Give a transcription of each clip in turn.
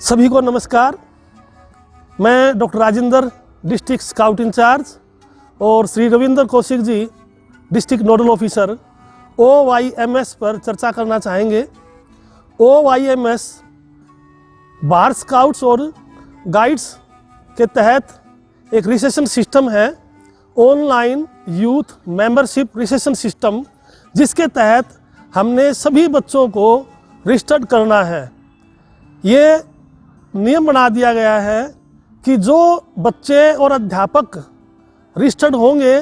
सभी को नमस्कार। मैं doctor Rajendra, district scout incharge, और Shri Ravindra Kaushik ji, district nodal officer, OYMS पर चर्चा करना चाहेंगे। OYMS बाहर स्काउट्स और गाइड्स के तहत एक रिसेशन सिस्टम है, online youth membership recession system, जिसके तहत हमने सभी बच्चों को रजिस्टर्ड करना है। ये नियम बना दिया गया है कि जो बच्चे और अध्यापक रजिस्टर्ड होंगे,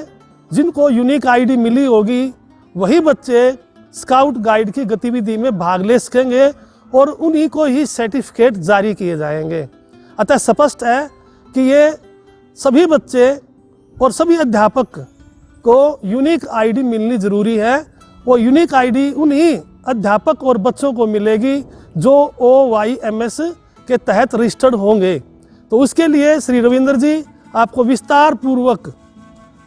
जिनको यूनिक आईडी मिली होगी, वही बच्चे स्काउट गाइड की गतिविधि में भाग ले सकेंगे और उन्हीं को ही सर्टिफिकेट जारी किए जाएंगे। अतः स्पष्ट है कि ये सभी बच्चे और सभी अध्यापक को यूनिक आईडी मिलनी ज़रूरी है। वो यूनिक आईडी उन्हीं अध्यापक और बच्चों को मिलेगी जो OYMS के तहत रजिस्टर्ड होंगे। तो उसके लिए श्री रविंद्र जी आपको विस्तार पूर्वक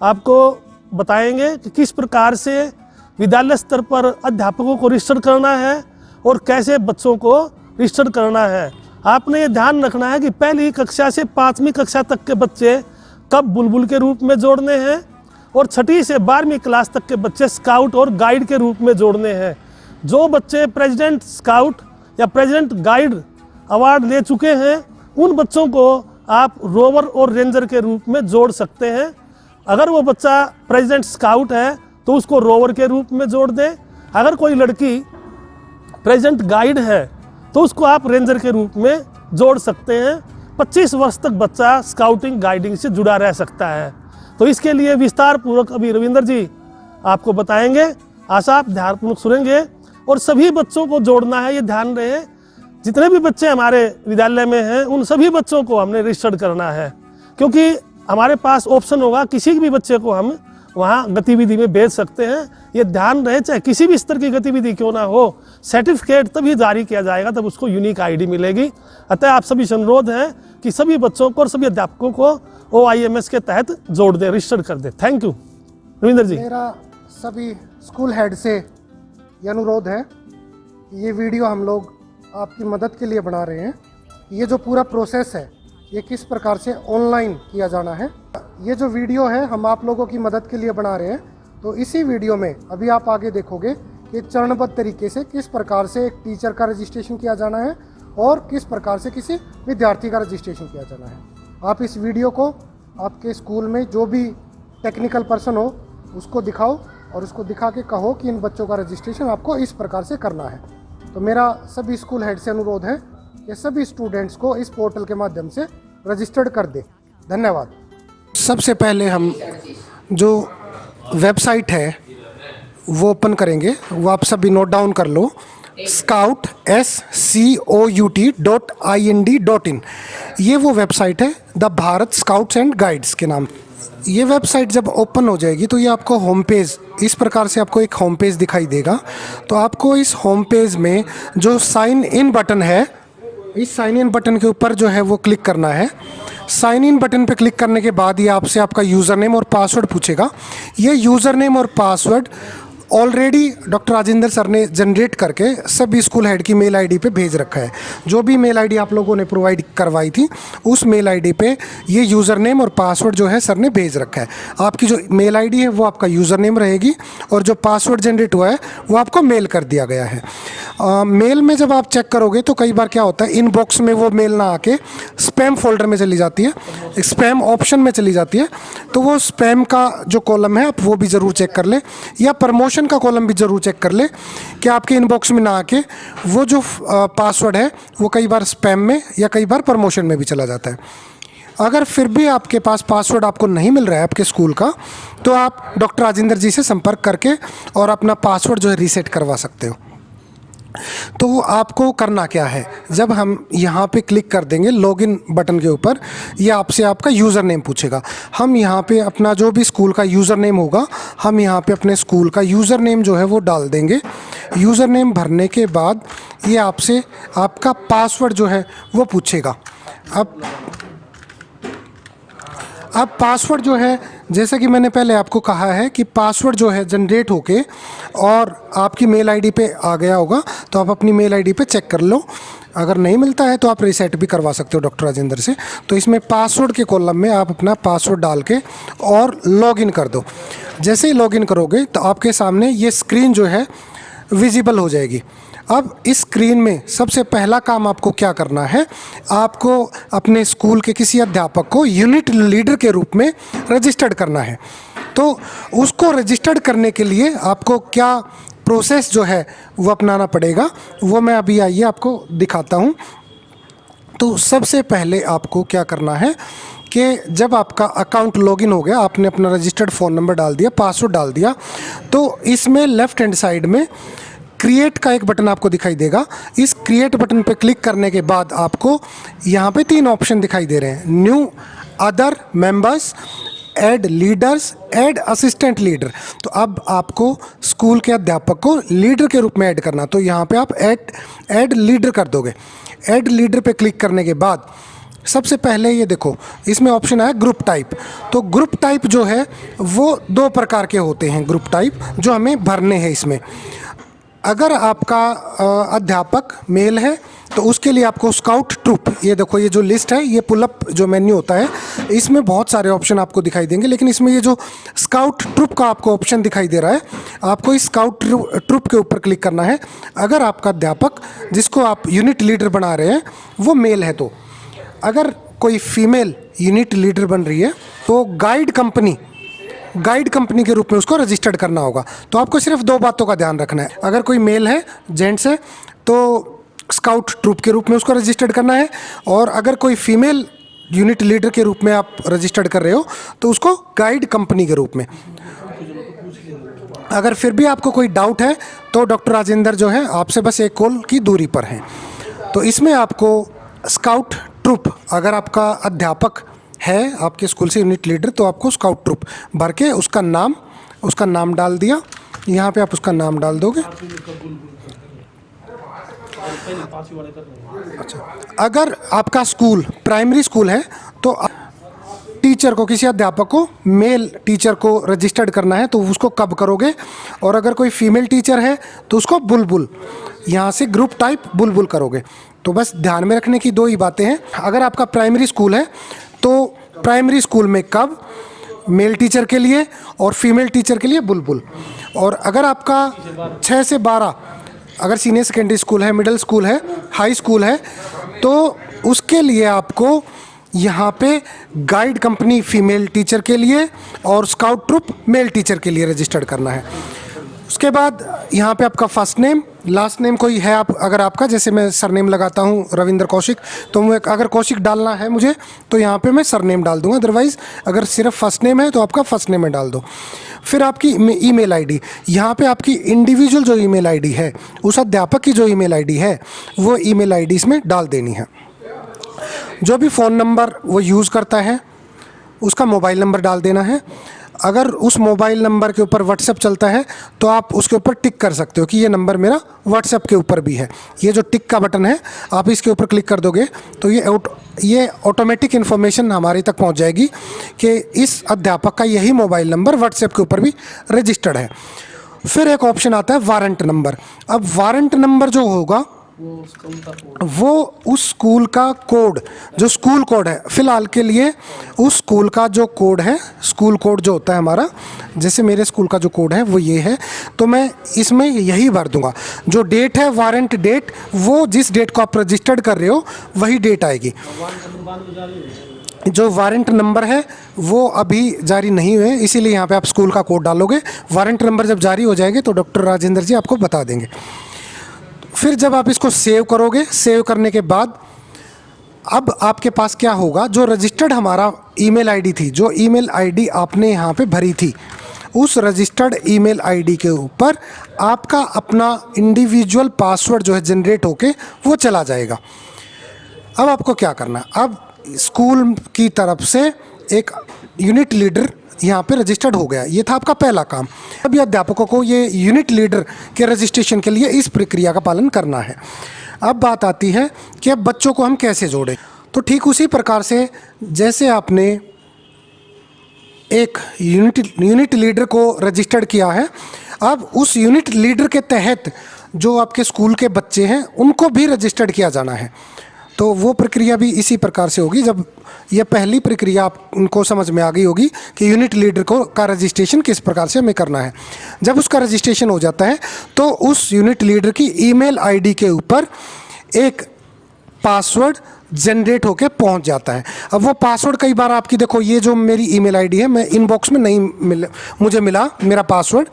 आपको बताएंगे कि किस प्रकार से विद्यालय स्तर पर अध्यापकों को रजिस्टर करना है और कैसे बच्चों को रजिस्टर करना है। आपने ये ध्यान रखना है कि पहली कक्षा से 5वीं कक्षा तक के बच्चे कब बुलबुल के रूप में जोड़ने हैं और 6ठी से 12वीं क्लास तक के बच्चे स्काउट और गाइड के रूप में जोड़ने हैं। जो बच्चे प्रेसिडेंट स्काउट या प्रेसिडेंट गाइड अवार्ड ले चुके हैं, उन बच्चों को आप रोवर और रेंजर के रूप में जोड़ सकते हैं। अगर वो बच्चा प्रेसिडेंट स्काउट है तो उसको रोवर के रूप में जोड़ दें। अगर कोई लड़की प्रेसिडेंट गाइड है तो उसको आप रेंजर के रूप में जोड़ सकते हैं। 25 वर्ष तक बच्चा स्काउटिंग गाइडिंग से जुड़ा रह सकता है। तो इसके लिए विस्तार पूर्वक अभी रविंद्र जी आपको बताएंगे। आशा आप ध्यानपूर्वक सुनेंगे और सभी बच्चों को जोड़ना है, ये ध्यान रहे। जितने भी बच्चे हमारे विद्यालय में हैं, उन सभी बच्चों को हमने रजिस्टर्ड करना है, क्योंकि हमारे पास ऑप्शन होगा किसी भी बच्चे को हम वहाँ गतिविधि में भेज सकते हैं। ये ध्यान रहे, चाहे किसी भी स्तर की गतिविधि क्यों ना हो, सर्टिफिकेट तभी जारी किया जाएगा, तब उसको यूनिक आईडी मिलेगी। अतः आप सभी से अनुरोध है कि सभी बच्चों को और सभी अध्यापकों को OYMS के तहत जोड़ दें, रजिस्टर्ड कर दें। थैंक यू रविंद्र जी। मेरा सभी स्कूल हेड से ये अनुरोध है कि ये वीडियो हम लोग आपकी मदद के लिए बना रहे हैं। ये जो पूरा प्रोसेस है, ये किस प्रकार से ऑनलाइन किया जाना है, ये जो वीडियो है हम आप लोगों की मदद के लिए बना रहे हैं। तो इसी वीडियो में अभी आप आगे देखोगे कि चरणबद्ध तरीके से किस प्रकार से एक टीचर का रजिस्ट्रेशन किया जाना है और किस प्रकार से किसी विद्यार्थी का रजिस्ट्रेशन किया जाना है। आप इस वीडियो को आपके स्कूल में जो भी टेक्निकल पर्सन हो उसको दिखाओ और उसको दिखा के कहो कि इन बच्चों का रजिस्ट्रेशन आपको इस प्रकार से करना है। तो मेरा सभी स्कूल हेड से अनुरोध है कि सभी स्टूडेंट्स को इस पोर्टल के माध्यम से रजिस्टर्ड कर दे। धन्यवाद। सबसे पहले हम जो वेबसाइट है वो ओपन करेंगे, वो आप सभी नोट डाउन कर लो। scout.ind.in ये वो वेबसाइट है, the Bharat scouts and guides के नाम। ये वेबसाइट जब ओपन हो जाएगी तो ये आपको होम पेज, इस प्रकार से आपको एक होम पेज दिखाई देगा। तो आपको इस होम पेज में जो साइन इन बटन है, इस साइन इन बटन के ऊपर जो है वो क्लिक करना है। साइन इन बटन पे क्लिक करने के बाद ये आपसे आपका यूज़र नेम और पासवर्ड पूछेगा। ये यूज़र नेम और password already doctor Rajendra sir ने जनरेट करके सभी स्कूल हेड की मेल आईडी पे भेज रखा है। जो भी मेल आईडी आप लोगों ने प्रोवाइड करवाई थी, उस मेल आईडी पे ये यूज़र नेम और पासवर्ड जो है सर ने भेज रखा है। आपकी जो मेल आईडी है वो आपका यूज़र नेम रहेगी और जो पासवर्ड जनरेट हुआ है वो आपको मेल कर दिया गया है। मेल में जब आप चेक करोगे तो कई बार क्या होता है, इनबॉक्स में वो मेल ना आके स्पैम फोल्डर में चली जाती है, स्पैम ऑप्शन में चली जाती है। तो वो स्पैम का जो कॉलम है आप वो भी ज़रूर चेक कर लें, या प्रमोशन का कॉलम भी ज़रूर चेक कर ले कि आपके इनबॉक्स में ना आके वो जो पासवर्ड है वो कई बार स्पैम में या कई बार प्रमोशन में भी चला जाता है। अगर फिर भी आपके पास पासवर्ड आपको नहीं मिल रहा है आपके स्कूल का, तो आप डॉक्टर राजेंद्र जी से संपर्क करके और अपना पासवर्ड जो है रीसेट करवा सकते हो। तो आपको करना क्या है, जब हम यहाँ पे क्लिक कर देंगे लॉगिन बटन के ऊपर, ये आपसे आपका यूज़र नेम पूछेगा। हम यहाँ पे अपना जो भी स्कूल का यूज़र नेम होगा, हम यहाँ पे अपने स्कूल का यूज़र नेम जो है वो डाल देंगे। यूज़र नेम भरने के बाद ये आपसे आपका पासवर्ड जो है वो पूछेगा। अब पासवर्ड जो है, जैसा कि मैंने पहले आपको कहा है कि पासवर्ड जो है जनरेट होके और आपकी मेल आईडी पे आ गया होगा, तो आप अपनी मेल आईडी पे चेक कर लो। अगर नहीं मिलता है तो आप रीसेट भी करवा सकते हो डॉक्टर राजेंद्र से। तो इसमें पासवर्ड के कॉलम में आप अपना पासवर्ड डाल के और लॉगिन कर दो। जैसे ही लॉगिन करोगे तो आपके सामने ये स्क्रीन जो है विजिबल हो जाएगी। अब इस स्क्रीन में सबसे पहला काम आपको क्या करना है, आपको अपने स्कूल के किसी अध्यापक को यूनिट लीडर के रूप में रजिस्टर्ड करना है। तो उसको रजिस्टर्ड करने के लिए आपको क्या प्रोसेस जो है वो अपनाना पड़ेगा, वो मैं अभी आइए आपको दिखाता हूँ। तो सबसे पहले आपको क्या करना है कि जब आपका अकाउंट लॉगिन हो गया, आपने अपना रजिस्टर्ड फ़ोन नंबर डाल दिया, पासवर्ड डाल दिया, तो इसमें लेफ़्ट हैंड साइड में क्रिएट का एक बटन आपको दिखाई देगा। इस क्रिएट बटन पे क्लिक करने के बाद आपको यहाँ पे 3 ऑप्शन दिखाई दे रहे हैं, new, other members, add leaders, add assistant leader. तो अब आपको स्कूल के अध्यापक को लीडर के रूप में ऐड करना, तो यहाँ पे आप ऐड लीडर कर दोगे। ऐड लीडर पे क्लिक करने के बाद सबसे पहले ये देखो, इसमें ऑप्शन आया ग्रुप टाइप। तो ग्रुप टाइप जो है वो 2 प्रकार के होते हैं ग्रुप टाइप जो हमें भरने हैं इसमें। अगर आपका अध्यापक मेल है तो उसके लिए आपको स्काउट ट्रूप, ये देखो ये जो लिस्ट है, ये पुल अप जो मेन्यू होता है, इसमें बहुत सारे ऑप्शन आपको दिखाई देंगे, लेकिन इसमें ये जो स्काउट ट्रूप का आपको ऑप्शन दिखाई दे रहा है, आपको इस स्काउट ट्रूप के ऊपर क्लिक करना है। अगर आपका अध्यापक जिसको आप यूनिट लीडर बना रहे हैं वो मेल है तो। अगर कोई फीमेल यूनिट लीडर बन रही है तो गाइड कंपनी के रूप में उसको रजिस्टर्ड करना होगा। तो आपको सिर्फ 2 बातों का ध्यान रखना है। अगर कोई मेल है, जेंट्स है, तो स्काउट ट्रूप के रूप में उसको रजिस्टर्ड करना है, और अगर कोई फीमेल यूनिट लीडर के रूप में आप रजिस्टर्ड कर रहे हो तो उसको गाइड कंपनी के रूप में। अगर फिर भी आपको कोई डाउट है तो डॉक्टर राजेंद्र जो है आपसे बस 1 कॉल की दूरी पर हैं। तो इसमें आपको स्काउट ट्रूप, अगर आपका अध्यापक है आपके स्कूल से यूनिट लीडर, तो आपको स्काउट ट्रूप भर के उसका नाम डाल दिया। यहाँ पे आप उसका नाम डाल दोगे। अच्छा, अगर आपका स्कूल प्राइमरी स्कूल है तो टीचर को, किसी अध्यापक को, मेल टीचर को रजिस्टर्ड करना है तो उसको कब करोगे, और अगर कोई फीमेल टीचर है तो उसको बुलबुल, यहाँ से ग्रुप टाइप बुलबुल करोगे। तो बस ध्यान में रखने की 2 ही बातें हैं। अगर आपका प्राइमरी स्कूल है तो प्राइमरी स्कूल में कब, मेल टीचर के लिए, और फीमेल टीचर के लिए बुलबुल। और अगर आपका 6 से 12 अगर सीनियर सेकेंडरी स्कूल है, मिडिल स्कूल है, हाई स्कूल है, तो उसके लिए आपको यहाँ पे गाइड कंपनी फीमेल टीचर के लिए और स्काउट ट्रूप मेल टीचर के लिए रजिस्टर्ड करना है। उसके बाद यहाँ पे आपका फर्स्ट नेम, लास्ट नेम कोई है आप, अगर आपका, जैसे मैं सरनेम लगाता हूँ रविंद्र कौशिक, तो मैं अगर कौशिक डालना है मुझे तो यहाँ पे मैं सरनेम डाल दूँगा। अदरवाइज़ अगर सिर्फ फर्स्ट नेम है तो आपका फर्स्ट नेम में डाल दो। फिर आपकी ईमेल आईडी, यहाँ पे आपकी इंडिविजुअल जो ईमेल आईडी है, उस अध्यापक की जो ईमेल आईडी है वो ईमेल आईडी इसमें डाल देनी है। जो भी फ़ोन नंबर वो यूज़ करता है उसका मोबाइल नंबर डाल देना है। अगर उस मोबाइल नंबर के ऊपर व्हाट्सएप चलता है तो आप उसके ऊपर टिक कर सकते हो कि ये नंबर मेरा व्हाट्सएप के ऊपर भी है। ये जो टिक का बटन है, आप इसके ऊपर क्लिक कर दोगे तो ये ऑटोमेटिक इन्फॉर्मेशन हमारे तक पहुंच जाएगी कि इस अध्यापक का यही मोबाइल नंबर व्हाट्सएप के ऊपर भी रजिस्टर्ड है। फिर एक ऑप्शन आता है वारंट नंबर। अब वारंट नंबर जो होगा वो उस स्कूल का कोड, जो स्कूल कोड है, फ़िलहाल के लिए उस स्कूल का जो कोड है, स्कूल कोड जो होता है हमारा, जैसे मेरे स्कूल का जो कोड है वो ये है, तो मैं इसमें यही भर दूंगा। जो डेट है वारंट डेट, वो जिस डेट को आप रजिस्टर्ड कर रहे हो वही डेट आएगी। जो वारंट नंबर है वो अभी जारी नहीं हुए, इसीलिए यहाँ पे आप स्कूल का कोड डालोगे। वारंट नंबर जब जारी हो जाएंगे तो डॉक्टर राजेंद्र जी आपको बता देंगे। फिर जब आप इसको सेव करोगे, सेव करने के बाद अब आपके पास क्या होगा, जो रजिस्टर्ड हमारा ईमेल आईडी थी, जो ईमेल आईडी आपने यहाँ पे भरी थी, उस रजिस्टर्ड ईमेल आईडी के ऊपर आपका अपना इंडिविजुअल पासवर्ड जो है जनरेट होके वो चला जाएगा। अब आपको क्या करना, अब स्कूल की तरफ से एक यूनिट लीडर यहाँ पे रजिस्टर्ड हो गया, ये था आपका पहला काम। अभी अध्यापकों को ये यूनिट लीडर के रजिस्ट्रेशन के लिए इस प्रक्रिया का पालन करना है। अब बात आती है कि अब बच्चों को हम कैसे जोड़ें। तो ठीक उसी प्रकार से जैसे आपने एक यूनिट लीडर को रजिस्टर्ड किया है। अब उस यूनिट लीडर के तहत जो आपके स्कूल के बच्चे हैं उनको भी रजिस्टर्ड किया जाना है। तो वो प्रक्रिया भी इसी प्रकार से होगी। जब ये पहली प्रक्रिया आप उनको समझ में आ गई होगी कि यूनिट लीडर को का रजिस्ट्रेशन किस प्रकार से हमें करना है। जब उसका रजिस्ट्रेशन हो जाता है तो उस यूनिट लीडर की ईमेल आईडी के ऊपर एक पासवर्ड जनरेट होके पहुंच जाता है। अब वो पासवर्ड कई बार आपकी, देखो ये जो मेरी ईमेल आईडी है, मैं इनबॉक्स में नहीं मुझे मिला मेरा पासवर्ड,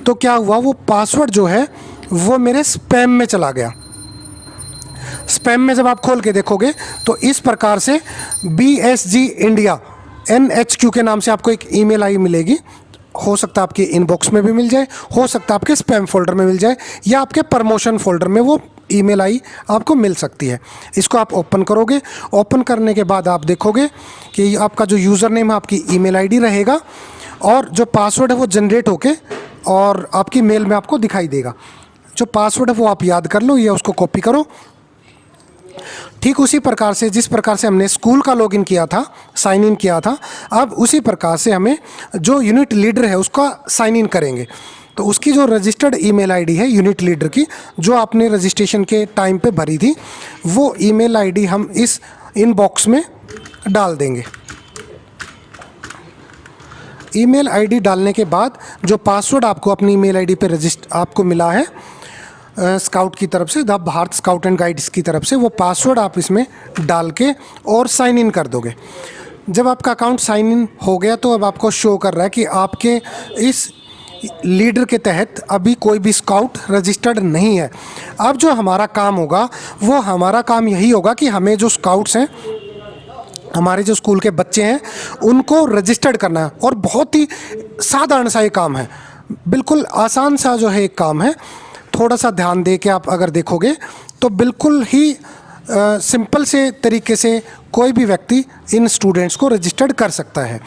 तो क्या हुआ, वो पासवर्ड जो है वो मेरे स्पैम में चला गया। स्पैम में जब आप खोल के देखोगे तो इस प्रकार से BSG इंडिया NHQ के नाम से आपको एक ईमेल आई मिलेगी। हो सकता है आपके इनबॉक्स में भी मिल जाए, हो सकता है आपके स्पैम फोल्डर में मिल जाए, या आपके प्रमोशन फोल्डर में वो ईमेल आई आपको मिल सकती है। इसको आप ओपन करोगे, ओपन करने के बाद आप देखोगे कि आपका जो यूज़र नेम है आपकी ईमेल आईडी रहेगा और जो पासवर्ड है वो जनरेट होके और आपकी मेल में आपको दिखाई देगा। जो पासवर्ड है वो आप याद कर लो या उसको कॉपी करो। ठीक उसी प्रकार से जिस प्रकार से हमने स्कूल का लॉगिन किया था, साइन इन किया था, अब उसी प्रकार से हमें जो यूनिट लीडर है उसका साइन इन करेंगे। तो उसकी जो रजिस्टर्ड ईमेल आईडी है यूनिट लीडर की, जो आपने रजिस्ट्रेशन के टाइम पे भरी थी, वो ईमेल आईडी हम इस इनबॉक्स में डाल देंगे। ईमेल आईडी डालने के बाद जो पासवर्ड आपको अपनी ईमेल आईडी पे आपको मिला है स्काउट की तरफ से, the Bharat scout and guides की तरफ से, वो पासवर्ड आप इसमें डाल के और साइन इन कर दोगे। जब आपका अकाउंट साइन इन हो गया तो अब आपको शो कर रहा है कि आपके इस लीडर के तहत अभी कोई भी स्काउट रजिस्टर्ड नहीं है। अब जो हमारा काम होगा वो हमारा काम यही होगा कि हमें जो स्काउट्स हैं, हमारे जो स्कूल के बच्चे हैं, उनको रजिस्टर्ड करना है। और बहुत ही साधारण सा ये काम है, बिल्कुल आसान सा जो है एक काम है। थोड़ा सा ध्यान दे के आप अगर देखोगे तो बिल्कुल ही सिंपल से तरीके से कोई भी व्यक्ति इन स्टूडेंट्स को रजिस्टर्ड कर सकता है।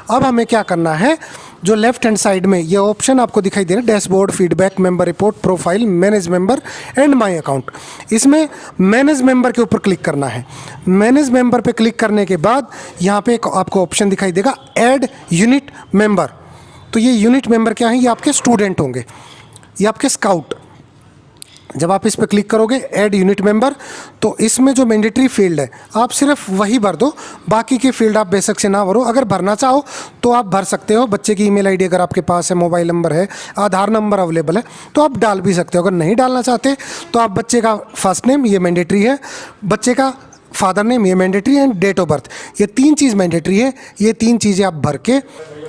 अब हमें क्या करना है, जो लेफ्ट हैंड साइड में ये ऑप्शन आपको दिखाई दे रहा है, dashboard, feedback, member report, profile, manage member and my account, इसमें मैनेज मेंबर के ऊपर क्लिक करना है। मैनेज मेंबर पे क्लिक करने के बाद यहाँ पे आपको ऑप्शन दिखाई देगा ऐड यूनिट मेंबर। तो ये यूनिट मेंबर क्या है, ये आपके स्टूडेंट होंगे, ये आपके स्काउट। जब आप इस पर क्लिक करोगे ऐड यूनिट मेंबर, तो इसमें जो मैंडेटरी फील्ड है आप सिर्फ वही भर दो, बाकी की फील्ड आप बेशक से ना भरो। अगर भरना चाहो तो आप भर सकते हो, बच्चे की ईमेल आईडी अगर आपके पास है, मोबाइल नंबर है, आधार नंबर अवेलेबल है तो आप डाल भी सकते हो। अगर नहीं डालना चाहते तो आप बच्चे का फर्स्ट नेम, ये मैंडेटरी है, बच्चे का फादर नेम, ये मैंडेटरी है, एंड डेट ऑफ बर्थ, ये 3 चीज़ मैंडेटरी है। ये 3 चीज़ें आप भर के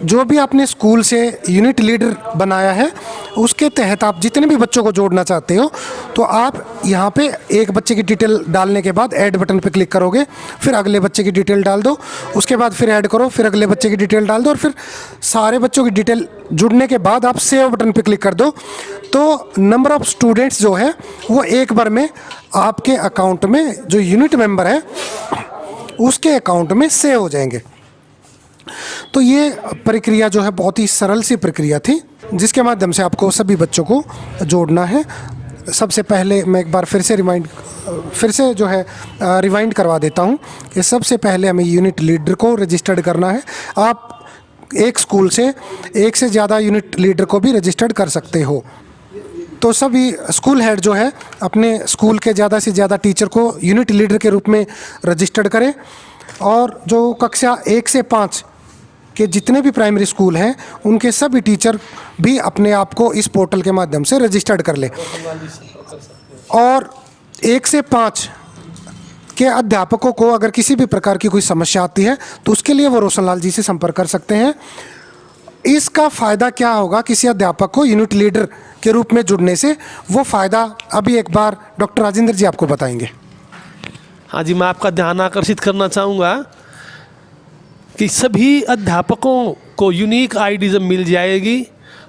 जो भी आपने स्कूल से यूनिट लीडर बनाया है उसके तहत आप जितने भी बच्चों को जोड़ना चाहते हो, तो आप यहाँ पे एक बच्चे की डिटेल डालने के बाद ऐड बटन पे क्लिक करोगे, फिर अगले बच्चे की डिटेल डाल दो, उसके बाद फिर ऐड करो, फिर अगले बच्चे की डिटेल डाल दो, और फिर सारे बच्चों की डिटेल जुड़ने के बाद आप सेव बटन पे क्लिक कर दो। तो नंबर ऑफ़ स्टूडेंट्स जो है वो एक बार में आपके अकाउंट में, जो यूनिट मेंबर है उसके अकाउंट में सेव हो जाएंगे। तो ये प्रक्रिया जो है बहुत ही सरल सी प्रक्रिया थी, जिसके माध्यम से आपको सभी बच्चों को जोड़ना है। सबसे पहले मैं एक बार फिर से जो है रिवाइंड करवा देता हूँ कि सबसे पहले हमें यूनिट लीडर को रजिस्टर्ड करना है। आप एक स्कूल से एक से ज़्यादा यूनिट लीडर को भी रजिस्टर्ड कर सकते हो। तो सभी स्कूल हेड जो है अपने स्कूल के ज़्यादा से ज़्यादा टीचर को यूनिट लीडर के रूप में रजिस्टर्ड करें, और जो कक्षा 1 से 5 के जितने भी प्राइमरी स्कूल हैं उनके सभी टीचर भी अपने आप को इस पोर्टल के माध्यम से रजिस्टर्ड कर ले। और 1 से 5 के अध्यापकों को अगर किसी भी प्रकार की कोई समस्या आती है तो उसके लिए वो रोशनलाल जी से संपर्क कर सकते हैं। इसका फ़ायदा क्या होगा किसी अध्यापक को यूनिट लीडर के रूप में जुड़ने से, वो फ़ायदा अभी एक बार डॉक्टर राजेंद्र जी आपको बताएंगे। हाँ जी, मैं आपका ध्यान आकर्षित करना चाहूँगा कि सभी अध्यापकों को यूनिक आईडी जब मिल जाएगी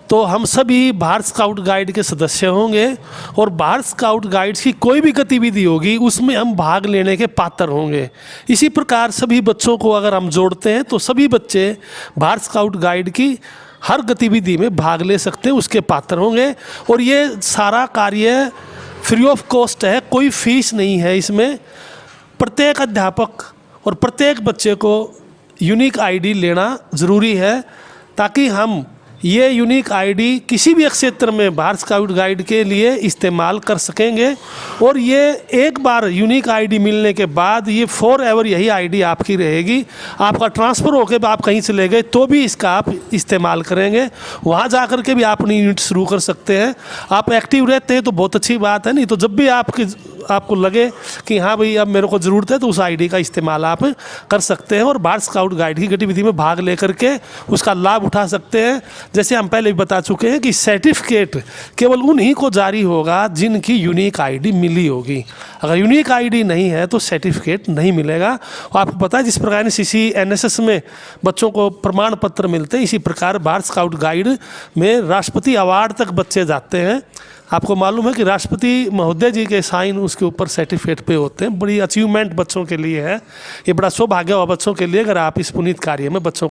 तो हम सभी भारत स्काउट गाइड के सदस्य होंगे, और भारत स्काउट गाइड्स की कोई भी गतिविधि होगी उसमें हम भाग लेने के पात्र होंगे। इसी प्रकार सभी बच्चों को अगर हम जोड़ते हैं तो सभी बच्चे भारत स्काउट गाइड की हर गतिविधि में भाग ले सकते हैं, उसके पात्र होंगे। और ये सारा कार्य फ्री ऑफ कॉस्ट है, कोई फीस नहीं है इसमें। प्रत्येक अध्यापक और प्रत्येक बच्चे को यूनिक आईडी लेना ज़रूरी है, ताकि हम ये यूनिक आईडी किसी भी क्षेत्र में भारत स्काउट गाइड के लिए इस्तेमाल कर सकेंगे। और ये एक बार यूनिक आईडी मिलने के बाद ये फॉर एवर यही आईडी आपकी रहेगी। आपका ट्रांसफ़र होकर आप कहीं चले गए तो भी इसका आप इस्तेमाल करेंगे, वहाँ जा कर के भी आप अपनी यूनिट शुरू कर सकते हैं। आप एक्टिव रहते हैं तो बहुत अच्छी बात है, नहीं तो जब भी आपको लगे कि हाँ भाई अब मेरे को ज़रूरत है तो उस आईडी का इस्तेमाल आप कर सकते हैं और भारत स्काउट गाइड की गतिविधि में भाग लेकर के उसका लाभ उठा सकते हैं। जैसे हम पहले भी बता चुके हैं कि सर्टिफिकेट केवल उन्हीं को जारी होगा जिनकी यूनिक आईडी मिली होगी। अगर यूनिक आईडी नहीं है तो सर्टिफिकेट नहीं मिलेगा। आपको पता है जिस प्रकार सीसी एनएसएस में बच्चों को प्रमाण पत्र मिलते हैं, इसी प्रकार भारत स्काउट गाइड में राष्ट्रपति अवार्ड तक बच्चे जाते हैं। आपको मालूम है कि राष्ट्रपति महोदय जी के साइन उसके ऊपर सर्टिफिकेट पे होते हैं। बड़ी अचीवमेंट बच्चों के लिए है, ये बड़ा सौभाग्य हुआ बच्चों के लिए अगर आप इस पुनीत कार्य में बच्चों